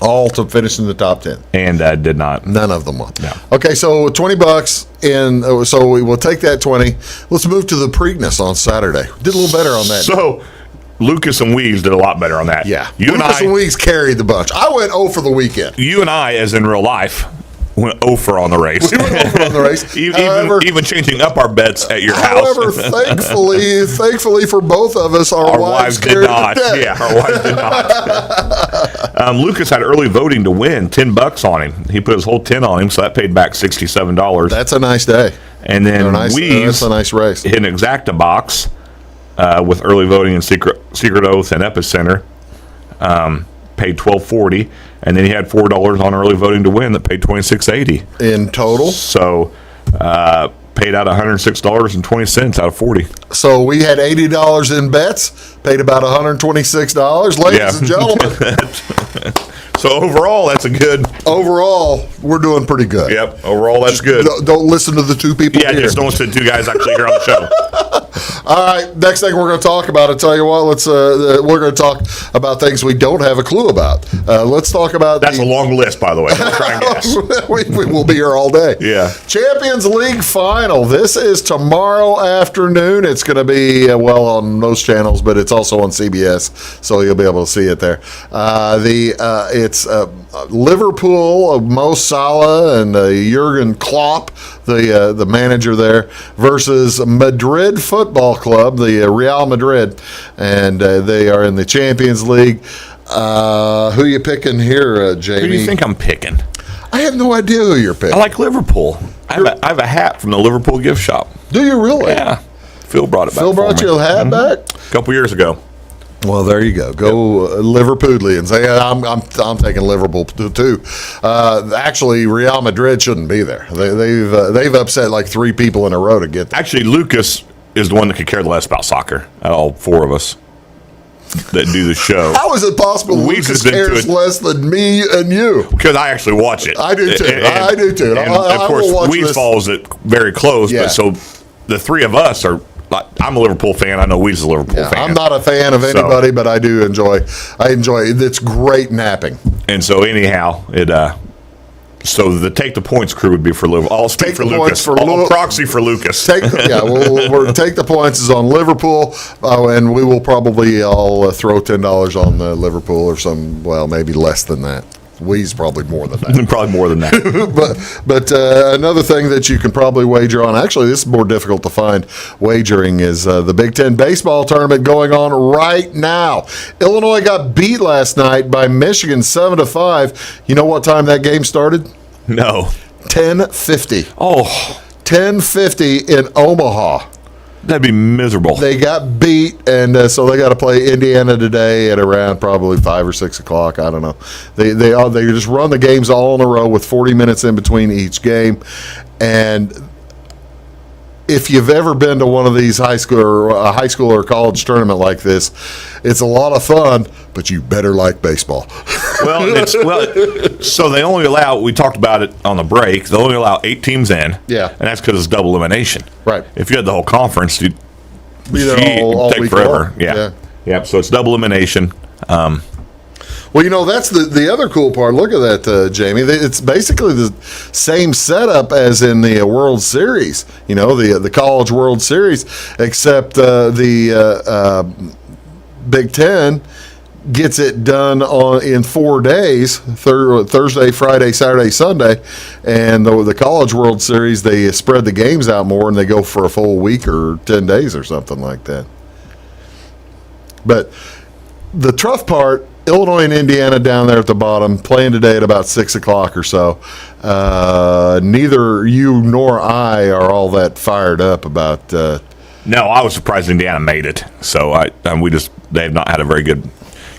All to finish in the top 10. And did not. None of them won. No. Okay, so $20, and so we will take that 20. Let's move to the Preakness on Saturday. Did a little better on that. So Lucas and Weeds did a lot better on that. Yeah, Lucas and Weeks carried the bunch. I went 0 for the weekend. You and I, as in real life, went 0 for on the race. We went 0 for on the race. even changing up our bets at your however, house. thankfully for both of us, our wives did carried not. the day. Yeah, our wives did not. Lucas had early voting to win, $10 on him. He put his whole 10 on him, so that paid back $67. That's a nice day. And then that's a nice race. Hit an Exacta box with early voting and Secret Oath and Epicenter. Paid $12.40, and then he had $4 on early voting to win that paid $26.80 in total. So paid out $106.20 out of 40. So we had $80 in bets, paid about $126, ladies and gentlemen. So overall, that's a good. Overall, we're doing pretty good. Yep. Overall, that's good. Don't listen to the two people. Yeah, here. just don't listen to the two guys actually here on the show. All right. Next thing we're going to talk about. I tell you what. We're going to talk about things we don't have a clue about. Let's talk about. That's a long list, by the way. Don't try and guess. we will be here all day. Yeah. Champions League final. This is tomorrow afternoon. It's going to be on most channels, but it's also on CBS, so you'll be able to see it there. It's Liverpool, Mo Salah, and Jurgen Klopp, the manager there, versus Madrid Football Club, the Real Madrid, and they are in the Champions League. Who you picking here, Jamie? Who do you think I'm picking? I have no idea who you're picking. I like Liverpool. I have a hat from the Liverpool gift shop. Do you really? Yeah. Phil brought it back. Phil brought you a hat back? A couple years ago. Well, there you go. Go Liverpoolians. I'm taking Liverpool too. Actually, Real Madrid shouldn't be there. They've upset like 3 people in a row to get there. Actually, Lucas is the one that could care less about soccer out of all 4 of us that do the show. How is it possible Lucas cares less than me and you? Because I actually watch it. I do too. I do too. And of course, Weeds follows it very close. Yeah. But so the 3 of us are. I'm a Liverpool fan. I know Weeds is a Liverpool fan. I'm not a fan of anybody, but I do enjoy. I enjoy it. It's great napping. And so anyhow, so the Take the Points crew would be for Liverpool. I'll speak for Lucas. I'll proxy for Lucas. We'll Take the Points is on Liverpool, and we will probably all throw $10 on Liverpool or maybe less than that. We's probably more than that. Probably more than that. but another thing that you can probably wager on, actually this is more difficult to find wagering, is the Big Ten baseball tournament going on right now. Illinois got beat last night by Michigan 7-5. You know what time that game started? No. 10:50. Oh. 10:50 in Omaha. That'd be miserable. They got beat, and so they got to play Indiana today at around probably 5 or 6 o'clock. I don't know. They just run the games all in a row with 40 minutes in between each game. And if you've ever been to one of these high school or college tournament like this, it's a lot of fun, but you better like baseball. So they only allow, we talked about it on the break, they only allow 8 teams in. Yeah. And that's because it's double elimination. Right. If you had the whole conference, you'd all take week forever. long. Yeah. Yep. So it's double elimination. Well, that's the other cool part. Look at that, Jamie. It's basically the same setup as in the World Series, the College World Series, except the Big Ten gets it done in 4 days, Thursday, Friday, Saturday, Sunday, and the College World Series, they spread the games out more and they go for a full week or 10 days or something like that. But the tough part, Illinois and Indiana down there at the bottom, playing today at about 6 o'clock or so. Neither you nor I are all that fired up about. No, I was surprised Indiana made it. So they have not had a very good.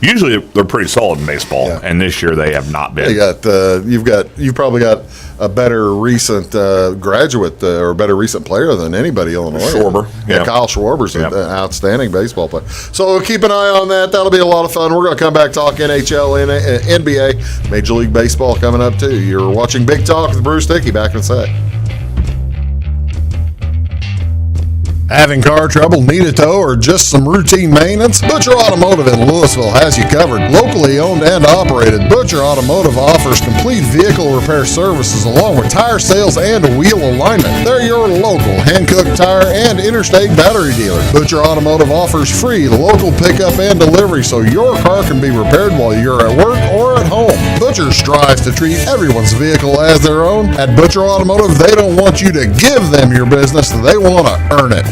Usually they're pretty solid in baseball, and this year they have not been. You've probably got a better recent graduate or better recent player than anybody Illinois. Schwarber. Yeah, Kyle Schwarber's an outstanding baseball player. So keep an eye on that. That'll be a lot of fun. We're going to come back talk NHL, NBA, Major League Baseball coming up too. You're watching Big Talk with Bruce Dickey. Back in a sec. Having car trouble, need a tow, or just some routine maintenance? Butcher Automotive in Louisville has you covered. Locally owned and operated, Butcher Automotive offers complete vehicle repair services along with tire sales and wheel alignment. They're your local hand-cooked tire and interstate battery dealer. Butcher Automotive offers free local pickup and delivery so your car can be repaired while you're at work or at home. Butcher strives to treat everyone's vehicle as their own. At Butcher Automotive, they don't want you to give them your business, they want to earn it.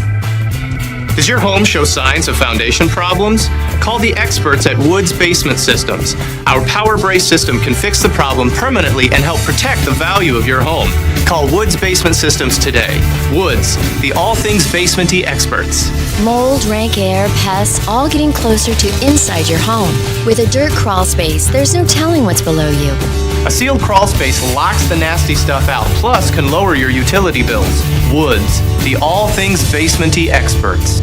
Does your home show signs of foundation problems? Call the experts at Woods Basement Systems. Our Power Brace system can fix the problem permanently and help protect the value of your home. Call Woods Basement Systems today. Woods, the all things basement-y experts. Mold, rank air, pests, all getting closer to inside your home. With a dirt crawl space, there's no telling what's below you. A sealed crawl space locks the nasty stuff out, plus can lower your utility bills. Woods, the all things basement-y experts.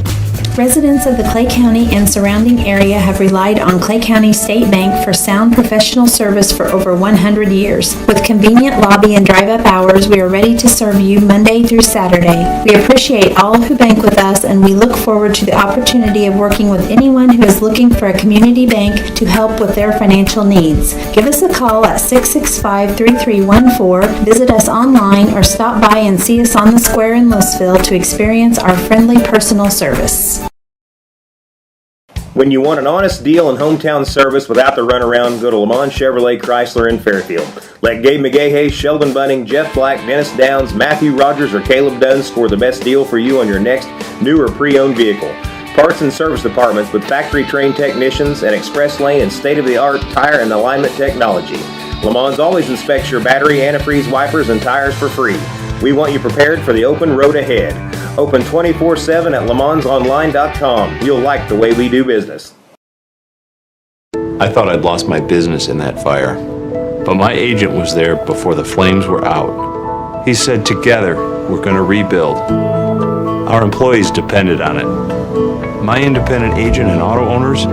Residents of the Clay County and surrounding area have relied on Clay County State Bank for sound professional service for over 100 years. With convenient lobby and drive-up hours, we are ready to serve you Monday through Saturday. We appreciate all who bank with us, and we look forward to the opportunity of working with anyone who is looking for a community bank to help with their financial needs. Give us a call at 665-3314, visit us online, or stop by and see us on the square in Louisville to experience our friendly personal service. When you want an honest deal and hometown service without the runaround, go to Lamont Chevrolet Chrysler in Fairfield. Let Gabe McGahey, Sheldon Bunning, Jeff Black, Dennis Downs, Matthew Rogers, or Caleb Dunn score the best deal for you on your next new or pre-owned vehicle. Parts and service departments with factory-trained technicians and express lane and state-of-the-art tire and alignment technology. Lamont's always inspects your battery, antifreeze, wipers, and tires for free. We want you prepared for the open road ahead. Open 24/7 at lemonsonline.com. You'll like the way we do business. I thought I'd lost my business in that fire, but my agent was there before the flames were out. He said, together, we're going to rebuild. Our employees depended on it. My independent agent and auto owners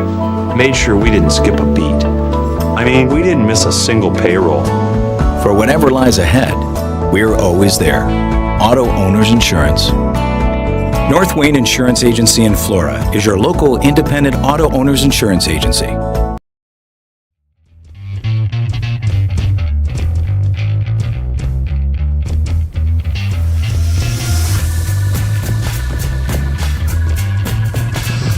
made sure we didn't skip a beat. I mean, we didn't miss a single payroll. For whatever lies ahead, we're always there. Auto Owners Insurance. North Wayne Insurance Agency in Flora is your local independent auto owners insurance agency.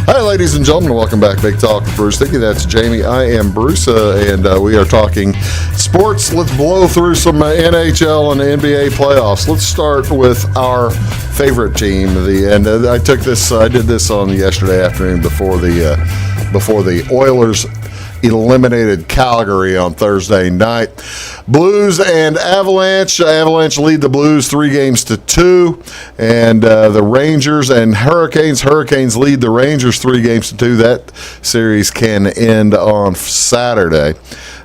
Hi, ladies and gentlemen. Welcome back. Big Talk with Bruce Dickey. That's Jamie. I am Bruce, and we are talking sports. Let's blow through some NHL and NBA playoffs. Let's start with our favorite team. I did this on yesterday afternoon before the Oilers eliminated Calgary on Thursday night. Blues and Avalanche. Avalanche lead the Blues 3-2, and the Rangers and Hurricanes. Hurricanes lead the Rangers 3-2. That series can end on Saturday.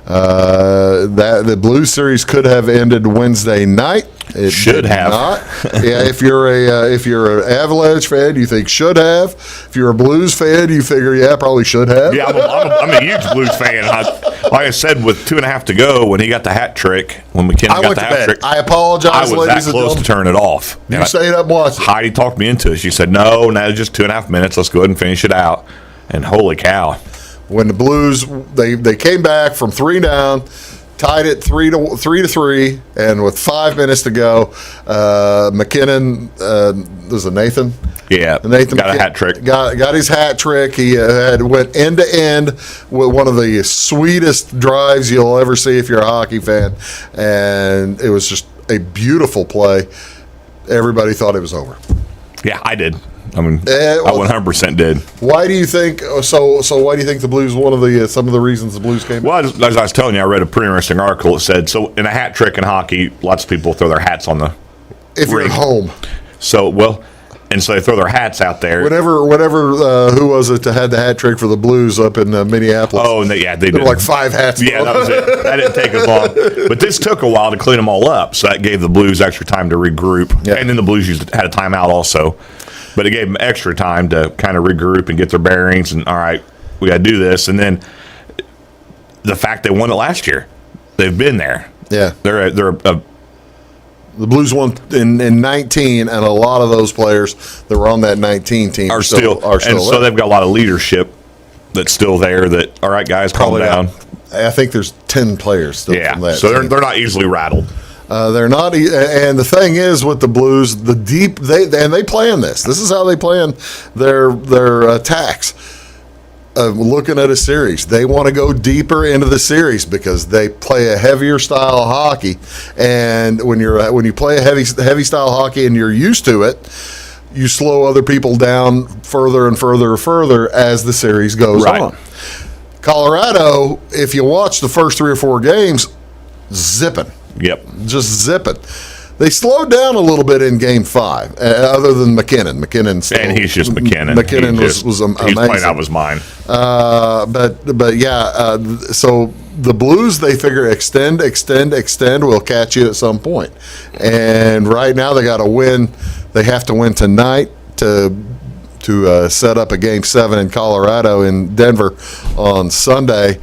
The Blues series could have ended Wednesday night. It should have not. Yeah, if you're an Avalanche fan, you think should have. If you're a Blues fan, you figure probably should have. Yeah, I'm a huge Blues fan. Like I said, with 2.5 to go, when he got the hat trick, when McKinnon got the hat trick, I apologize. I was that close to turn it off. You stayed up watching. Heidi talked me into it. She said, "No, just 2.5 minutes. Let's go ahead and finish it out." And holy cow! When the Blues they came back from 3 down, tied it 3-3, and with 5 minutes to go, McKinnon was it Nathan? Yeah, Nathan got a hat trick. Got his hat trick. He went end to end with one of the sweetest drives you'll ever see if you're a hockey fan, and it was just a beautiful play. Everybody thought it was over. Yeah, I did. I mean, I 100% did. Why do you think so? Why do you think the Blues? One of the some of the reasons the Blues came. Well, as I was telling you, I read a pretty interesting article. It said so in a hat trick in hockey, lots of people throw their hats on the if ring. You're at home. So and so they throw their hats out there. Whatever. Who was it that had the hat trick for the Blues up in Minneapolis? Oh, and they did. There were like 5 hats. Yeah, that was it. That didn't take as long. But this took a while to clean them all up, so that gave the Blues extra time to regroup. Yeah. And then the Blues had a timeout also. But it gave them extra time to kind of regroup and get their bearings. And all right, we got to do this. And then the fact they won it last year, they've been there. Yeah, they're a The Blues won in 19, and a lot of those players that were on that 19 team are still there. So they've got a lot of leadership that's still there. That all right, guys, calm down. I think there's 10 players still from that. So they're not easily rattled. They're not, and the thing is with the Blues, they plan this. This is how they plan their attacks. Looking at a series, they want to go deeper into the series because they play a heavier style of hockey, and when you play a heavy style hockey and you're used to it, you slow other people down further and further and further as the series goes on. Colorado, if you watch the first 3 or 4 games, zipping. Yep. Just zipping. They slowed down a little bit in Game 5, other than McKinnon. And he's just McKinnon. McKinnon was amazing. He's playing out of his mind. But yeah, so the Blues, they figure extend, we'll catch you at some point. And right now they got to win. They have to win tonight to set up a Game 7 in Colorado in Denver on Sunday.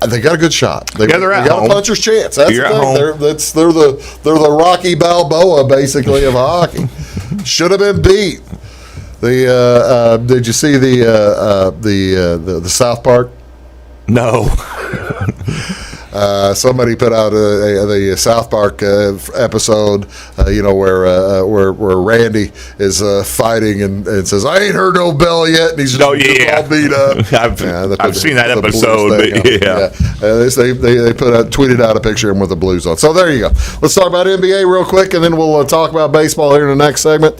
They got a good shot. They got a puncher's chance. That's the thing. They're the Rocky Balboa, basically, of hockey. Should have been beat. Did you see the South Park? No. Somebody put out the South Park episode, where Randy is fighting and says, "I ain't heard no bell yet," and he's just all beat up. I've seen that episode. But they tweeted out a picture of him with the Blues on. So there you go. Let's talk about NBA real quick, and then we'll talk about baseball here in the next segment.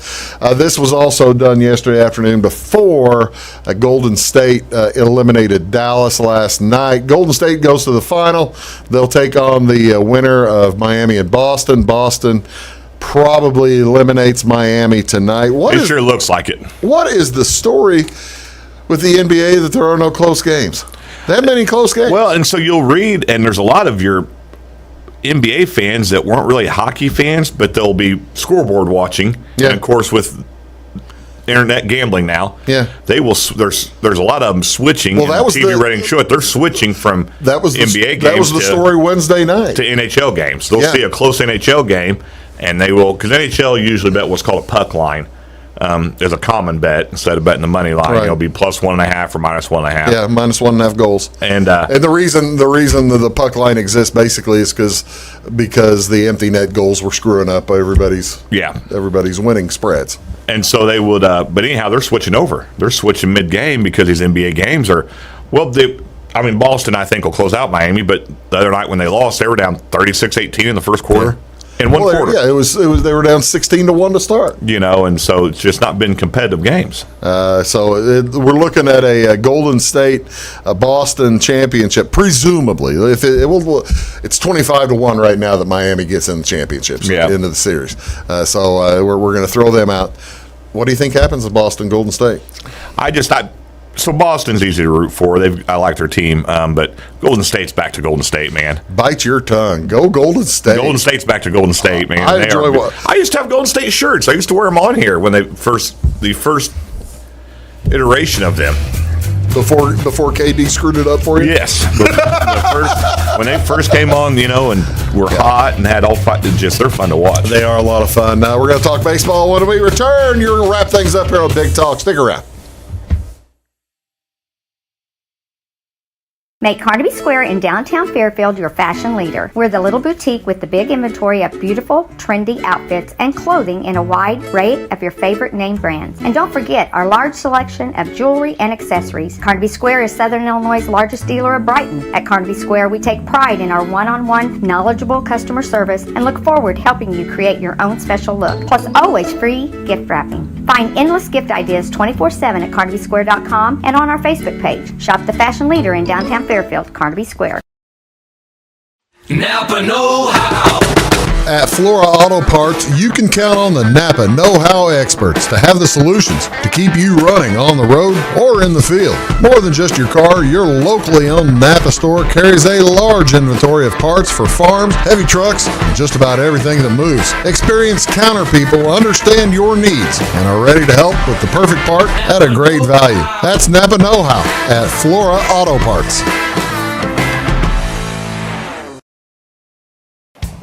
This was also done yesterday afternoon before Golden State eliminated Dallas last night. Golden State goes to the final. They'll take on the winner of Miami and Boston. Boston probably eliminates Miami tonight. Sure looks like it. What is the story with the NBA that there are no close games? That many close games? Well, and so you'll read, and there's a lot of your NBA fans that weren't really hockey fans, but they'll be scoreboard watching. Yeah. And, of course, with internet gambling now. Yeah, they will. There's a lot of them switching. Well, that was TV rating show it. They're switching from NBA games. That was the story Wednesday night to NHL games. They'll see a close NHL game, and they will, because NHL usually bet what's called a puck line. As a common bet instead of betting the money line. It'll be plus 1.5 or minus 1.5. Yeah, minus 1.5 goals. And the reason the puck line exists basically is because the empty net goals were screwing up everybody's winning spreads. And so they would, but anyhow, they're switching over. They're switching mid-game because these NBA games are, Boston, I think, will close out Miami, but the other night when they lost, they were down 36-18 in the first quarter. In one quarter. Yeah, it was. They were down 16-1 to start. And so it's just not been competitive games. We're looking at a Golden State Boston championship, presumably. If it's 25-1 right now that Miami gets in the championships into the series. We're going to throw them out. What do you think happens to Boston Golden State? So Boston's easy to root for. I like their team, but Golden State's back to Golden State, man. Bite your tongue. Go Golden State. Golden State's back to Golden State, man. I used to have Golden State shirts. I used to wear them on here when the first iteration of them. Before KD screwed it up for you? Yes. When they first came on, and were hot and had all fun. They're fun to watch. They are a lot of fun. Now we're going to talk baseball. When we return, you're going to wrap things up here on Big Talk. Stick around. Make Carnaby Square in downtown Fairfield your fashion leader. We're the little boutique with the big inventory of beautiful, trendy outfits and clothing in a wide array of your favorite name brands. And don't forget our large selection of jewelry and accessories. Carnaby Square is Southern Illinois' largest dealer of Brighton. At Carnaby Square, we take pride in our one-on-one, knowledgeable customer service and look forward to helping you create your own special look. Plus, always free gift wrapping. Find endless gift ideas 24/7 at CarnabySquare.com and on our Facebook page. Shop the fashion leader in downtown Fairfield, Carnaby Square. Napa know-how. At Flora Auto Parts, you can count on the Napa know-how experts to have the solutions to keep you running on the road or in the field. More than just your car, your locally owned Napa store carries a large inventory of parts for farms, heavy trucks, and just about everything that moves. Experienced counter people understand your needs and are ready to help with the perfect part at a great value. That's Napa know-how at Flora Auto Parts.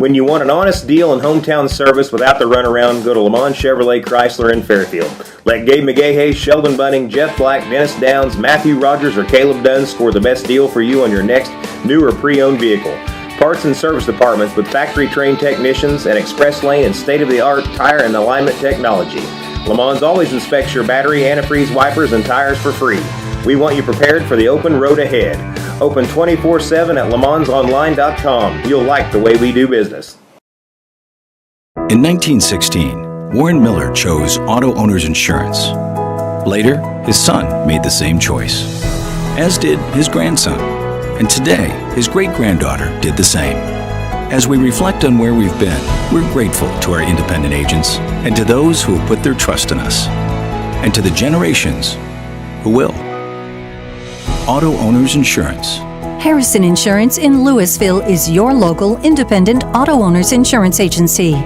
When you want an honest deal and hometown service without the runaround, go to Lamont Chevrolet Chrysler in Fairfield. Let Gabe McGahey, Sheldon Bunning, Jeff Black, Dennis Downs, Matthew Rogers, or Caleb Dunn score the best deal for you on your next new or pre-owned vehicle. Parts and service departments with factory-trained technicians and express lane and state-of-the-art tire and alignment technology. Lamont always inspects your battery, antifreeze, wipers, and tires for free. We want you prepared for the open road ahead. Open 24/7 at LeMansOnline.com. You'll like the way we do business. In 1916, Warren Miller chose Auto Owners Insurance. Later, his son made the same choice, as did his grandson. And today, his great-granddaughter did the same. As we reflect on where we've been, we're grateful to our independent agents and to those who have put their trust in us, and to the generations who will. Auto Owners Insurance. Harrison Insurance in Louisville is your local independent auto owners insurance agency.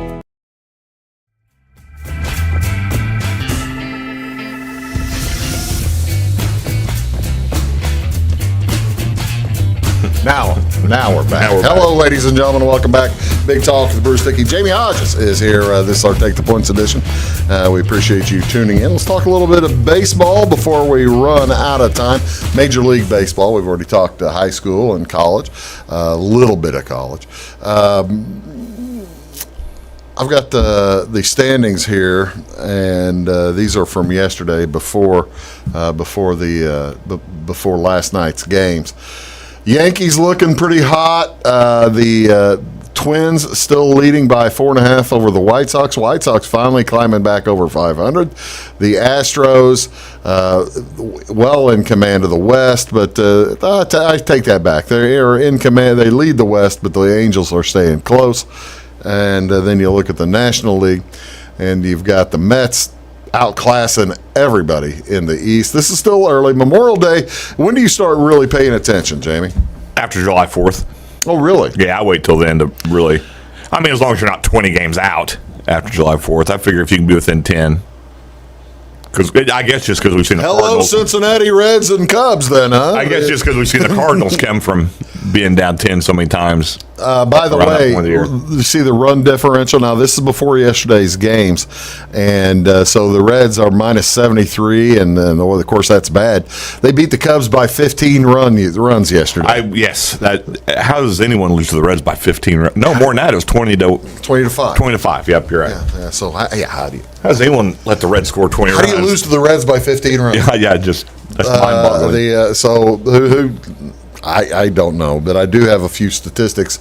Now we're back. Hello, ladies and gentlemen. Welcome back. Big Talk with Bruce Dickey. Jamey Hodges is here. This is our Take the Points edition. We appreciate you tuning in. Let's talk a little bit of baseball before we run out of time. Major League Baseball. We've already talked high school and college, a little bit of college. I've got the standings here, and these are from yesterday before last night's games. Yankees looking pretty hot. The Twins still leading by 4.5 over the White Sox. White Sox finally climbing back over 500. The Astros well in command of the West, but I take that back. They are in command. They lead the West, but the Angels are staying close. And then you look at the National League, and you've got the Mets outclassing everybody in the East. This is still early. Memorial Day, when do you start really paying attention, Jamey? After July 4th. Oh, really? Yeah, I wait till then to really. I mean, as long as you're not 20 games out after July 4th. I figure if you can be within 10. Because I guess just because we've seen the Cardinals. Cincinnati Reds and Cubs, then, huh? I guess just because we've seen the Cardinals come from being down 10 so many times. By the way, you see the run differential. Now, this is before yesterday's games. And so the Reds are minus 73, and of course, that's bad. They beat the Cubs by 15 runs yesterday. Yes. How does anyone lose to the Reds by 15? No, more than that. It was 20 to 5. 20 to 5. Yep, you're right. Yeah. So, how do you? How does anyone let the Reds score 20 runs? How do you lose to the Reds by 15 runs? That's mind-boggling. So I don't know, but I do have a few statistics.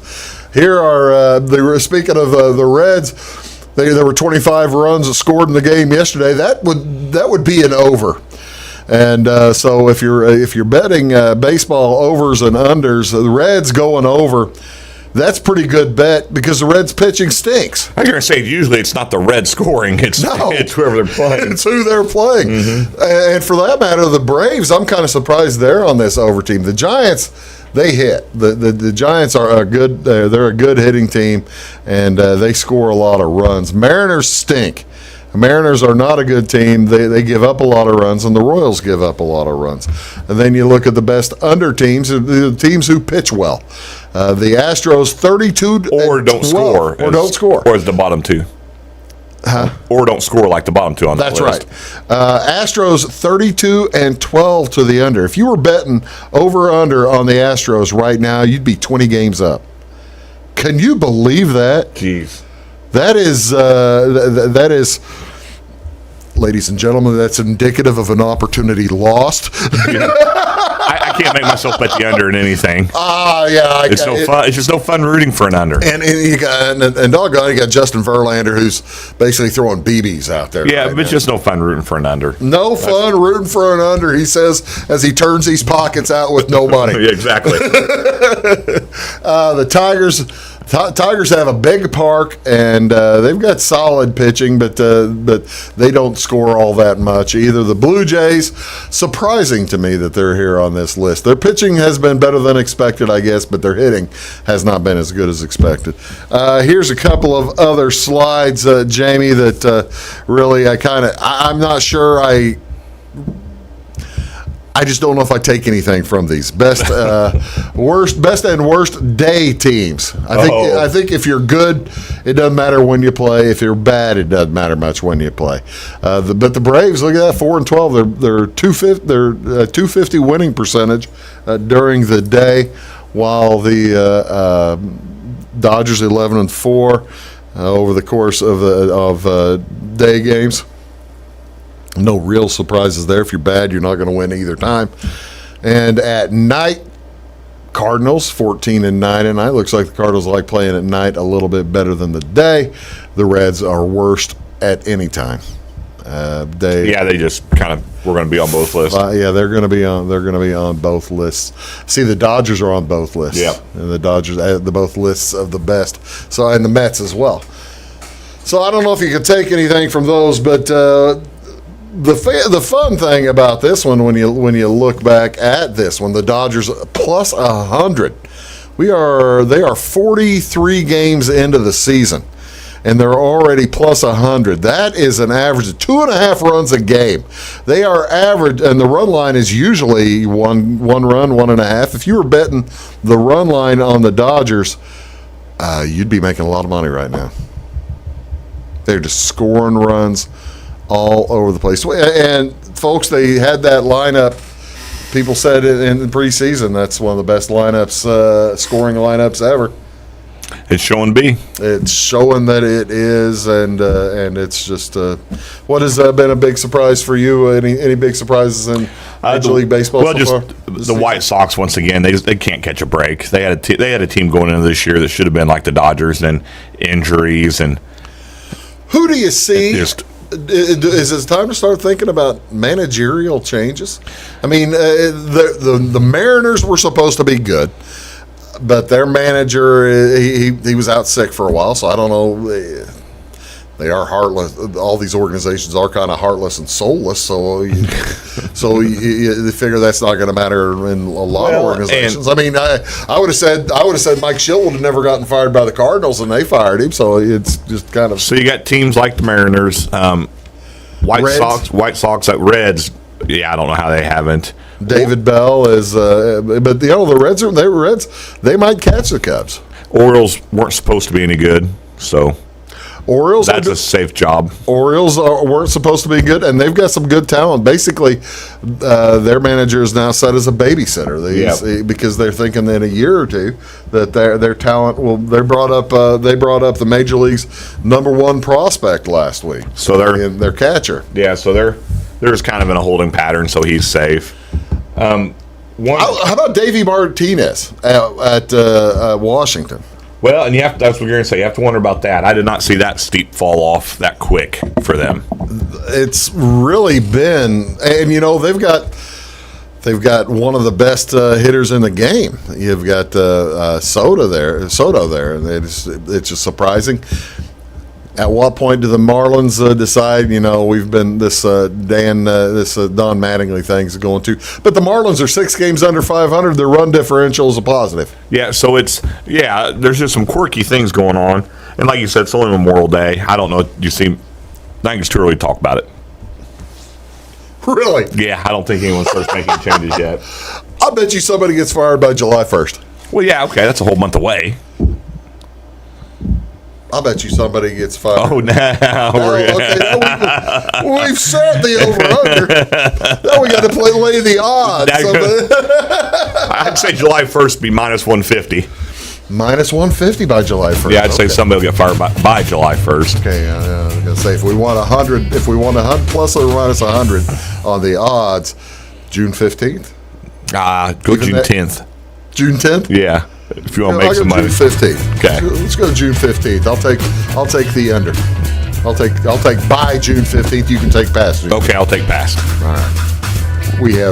Here are speaking of the Reds. There were 25 runs scored in the game yesterday. That would be an over. And so if you're betting baseball overs and unders, the Reds going over. That's a pretty good bet because the Reds pitching stinks. I was going to say, usually it's not the Reds scoring. It's whoever they're playing. It's who they're playing. Mm-hmm. And for that matter, the Braves, I'm kind of surprised they're on this over team. The Giants, they hit. The Giants are a good. They're a good hitting team, and they score a lot of runs. Mariners stink. The Mariners are not a good team. They give up a lot of runs, and the Royals give up a lot of runs. And then you look at the best under teams, the teams who pitch well. The Astros 32 or don't 12, score, or don't score, or is the bottom two. Or don't score like the bottom two on the list. That's right. Astros 32-12 to the under. If you were betting over under on the Astros right now, you'd be 20 games up. Can you believe that? Jeez. That is, ladies and gentlemen, that's indicative of an opportunity lost. Yeah. I can't make myself bet the under in anything. Yeah. It's no fun. It's just no fun rooting for an under. And doggone, you got Justin Verlander, who's basically throwing BBs out there. Yeah, but it's just no fun rooting for an under. No fun rooting for an under, he says, as he turns these pockets out with no money. Yeah, exactly. The Tigers have a big park, and they've got solid pitching, but they don't score all that much either. The Blue Jays, surprising to me that they're here on this list. Their pitching has been better than expected, I guess, but their hitting has not been as good as expected. Here's a couple of other slides, Jamey, that really I'm not sure I just don't know if I take anything from these best and worst day teams. I think if you're good, it doesn't matter when you play. If you're bad, it doesn't matter much when you play. But the Braves, look at that, 4-12. They're 250 winning percentage during the day, while the Dodgers 11-4 over the course of day games. No real surprises there. If you're bad, you're not going to win either time. And at night, Cardinals 14-9 at night. Looks like the Cardinals like playing at night a little bit better than the day. The Reds are worst at any time. They just kind of we're going to be on both lists. They're going to be on both lists. See, the Dodgers are on both lists. Yeah, and the Dodgers the both lists of the best. So, and the Mets as well. So I don't know if you can take anything from those, but the fun thing about this one, when you look back at this one, the Dodgers plus 100. They are 43 games into the season, and they're already plus 100. That is an average of 2.5 runs a game. They are average, and the run line is usually one run, 1.5. If you were betting the run line on the Dodgers, you'd be making a lot of money right now. They're just scoring runs all over the place. And folks, they had that lineup. People said it in the preseason. That's one of the best lineups, scoring lineups ever. It's showing to be. It's showing that it is, and it's just what has been a big surprise for you? Any big surprises in Major League Baseball? Well, so just far? the White Sox once again. They can't catch a break. They had a team going into this year that should have been like the Dodgers, and injuries and. Who do you see? Is it time to start thinking about managerial changes? I mean, the Mariners were supposed to be good, but their manager, he was out sick for a while, so I don't know. They are heartless. All these organizations are kind of heartless and soulless, so you figure that's not going to matter in a lot of organizations. I mean, I would have said Mike Schill would have never gotten fired by the Cardinals, and they fired him. So it's just kind of. So you got teams like the Mariners, White Sox, like Reds. Yeah, I don't know how they haven't. David Bell is, but the Reds. They might catch the Cubs. Orioles weren't supposed to be any good, so. Orioles. That's a safe job. Orioles weren't supposed to be good, and they've got some good talent. Basically, their manager is now set as a babysitter. Because they're thinking that in a year or two that their talent will. They brought up the Major League's #1 prospect last week. So their catcher. Yeah, so they're just kind of in a holding pattern, so he's safe. How about Davey Martinez at Washington? Well, and that's what you're going to say. You have to wonder about that. I did not see that steep fall off that quick for them. It's really been, and they've got one of the best hitters in the game. You've got Soto there, and it's just surprising. At what point do the Marlins decide? We've been this Don Mattingly thing's going to, but the Marlins are 6 games under 500. Their run differential is a positive. Yeah, so there's just some quirky things going on, and like you said, it's only Memorial Day. I don't know. I think it's too early to talk about it. Really? Yeah, I don't think anyone starts making changes yet. I bet you somebody gets fired by July 1st. Well, yeah, okay, that's a whole month away. I bet you somebody gets fired. Oh, now we've set the over-under. Now we got to lay the odds. I'd say July 1st be minus 150. Minus 150 by July 1st. Yeah, I'd say somebody will get fired by July 1st. Okay, I was going to say if we want 100 plus or minus 100 on the odds, June 15th. Go June 10th. June 10th? Yeah. If you want to make some money. June 15th. Okay. Let's go June 15th. I'll take the under. I'll take by June 15th. You can take past. Okay, I'll take past. All right.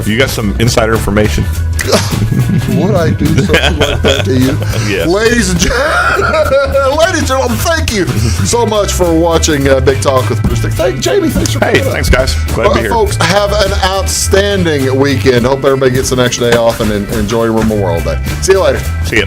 You got some insider information? Would I do something like that to you? Yes. Ladies and gentlemen, thank you so much for watching Big Talk with Bruce. Jamey, thanks for coming. Hey, thanks, guys. Glad to be here. Folks, have an outstanding weekend. Hope everybody gets an extra day off and enjoy Memorial Day. See you later. See you.